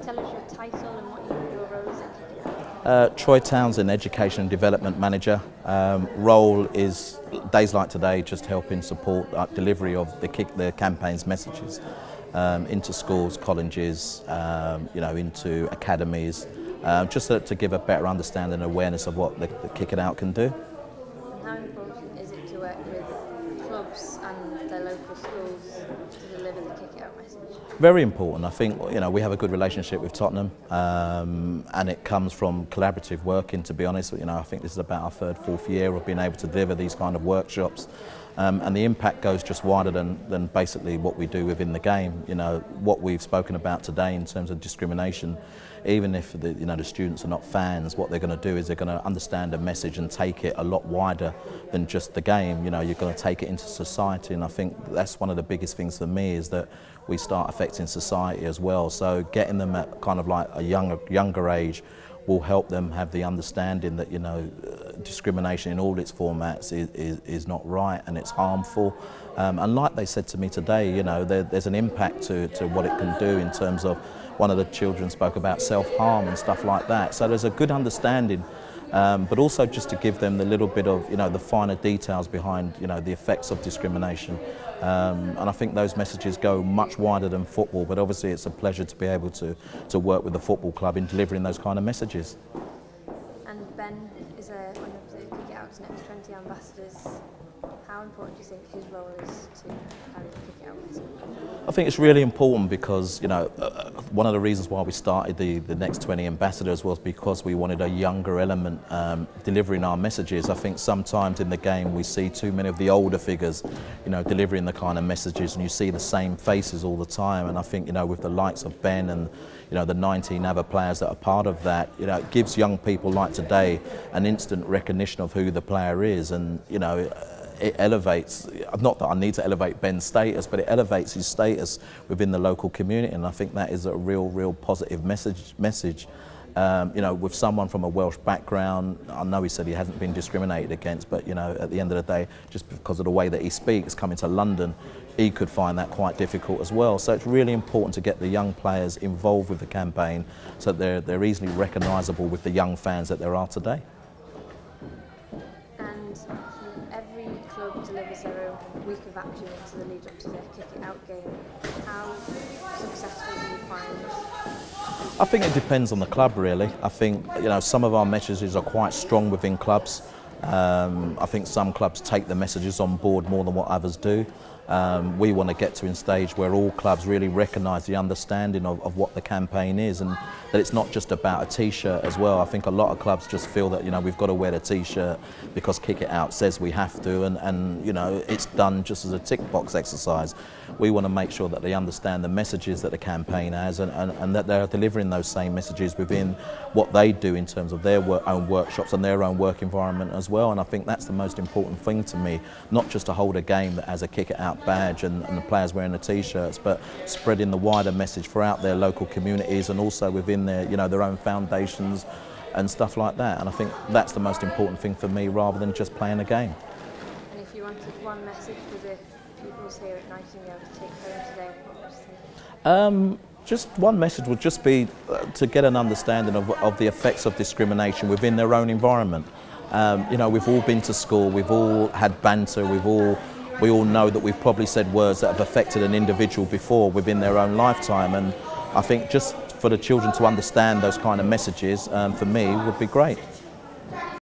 tell us your title and what your role is at Kick It Out? Troy Townsend, Education and Development Manager. Role is, days like today, just helping support delivery of the campaign's messages into schools, colleges, into academies, just to give a better understanding and awareness of what the Kick It Out can do. And how important is it to work with clubs and their local schools to deliver the Kick It Out message? Very important. I think we have a good relationship with Tottenham, and it comes from collaborative working. To be honest, I think this is about our third, fourth year of being able to deliver these kind of workshops, and the impact goes just wider than basically what we do within the game. What we've spoken about today in terms of discrimination. Even if the students are not fans, what they're going to do is they're going to understand a message and take it a lot wider than just the game. You're going to take it into society, and I think that's one of the biggest things for me is that we start affecting society as well. So getting them at kind of like a younger age will help them have the understanding that discrimination in all its formats is not right and it's harmful. And like they said to me today, there's an impact to what it can do in terms of. One of the children spoke about self-harm and stuff like that. So there's a good understanding, but also just to give them the little bit of, the finer details behind, the effects of discrimination. And I think those messages go much wider than football, but obviously it's a pleasure to be able to work with the football club in delivering those kind of messages. And Ben is one of the Kick It Out's next 20 ambassadors. How important do you think his role is to carry the Kick It Out message? I think it's really important because, one of the reasons why we started the next 20 ambassadors was because we wanted a younger element delivering our messages. I think sometimes in the game we see too many of the older figures, delivering the kind of messages, and you see the same faces all the time. And I think, with the likes of Ben and, the 19 other players that are part of that, it gives young people like today an instant recognition of who the player is, and, it elevates, not that I need to elevate Ben's status, but it elevates his status within the local community, and I think that is a real positive message. With someone from a Welsh background, I know he said he hasn't been discriminated against, but at the end of the day, just because of the way that he speaks, coming to London, he could find that quite difficult as well. So it's really important to get the young players involved with the campaign so that they're easily recognisable with the young fans that there are today. Every club delivers their own week of action into the lead up to their Kick It Out game. How successful do you find this? I think it depends on the club really. I think some of our messages are quite strong within clubs. I think some clubs take the messages on board more than what others do. We want to get to a stage where all clubs really recognise the understanding of what the campaign is, and that it's not just about a t-shirt as well. I think a lot of clubs just feel that we've got to wear the t-shirt because Kick It Out says we have to, and it's done just as a tick box exercise. We want to make sure that they understand the messages that the campaign has, and that they're delivering those same messages within what they do in terms of their own workshops and their own work environment as well. And I think that's the most important thing to me, not just to hold a game that has a Kick It Out badge and the players wearing the t-shirts, but spreading the wider message throughout their local communities and also within their their own foundations and stuff like that. And I think that's the most important thing for me, rather than just playing a game. And if you wanted one message for the pupils here at Nightingale to take home today, what would you say? Just one message would just be to get an understanding of the effects of discrimination within their own environment. We've all been to school, we've all had banter, we all know that we've probably said words that have affected an individual before within their own lifetime, and I think just for the children to understand those kind of messages, for me, would be great.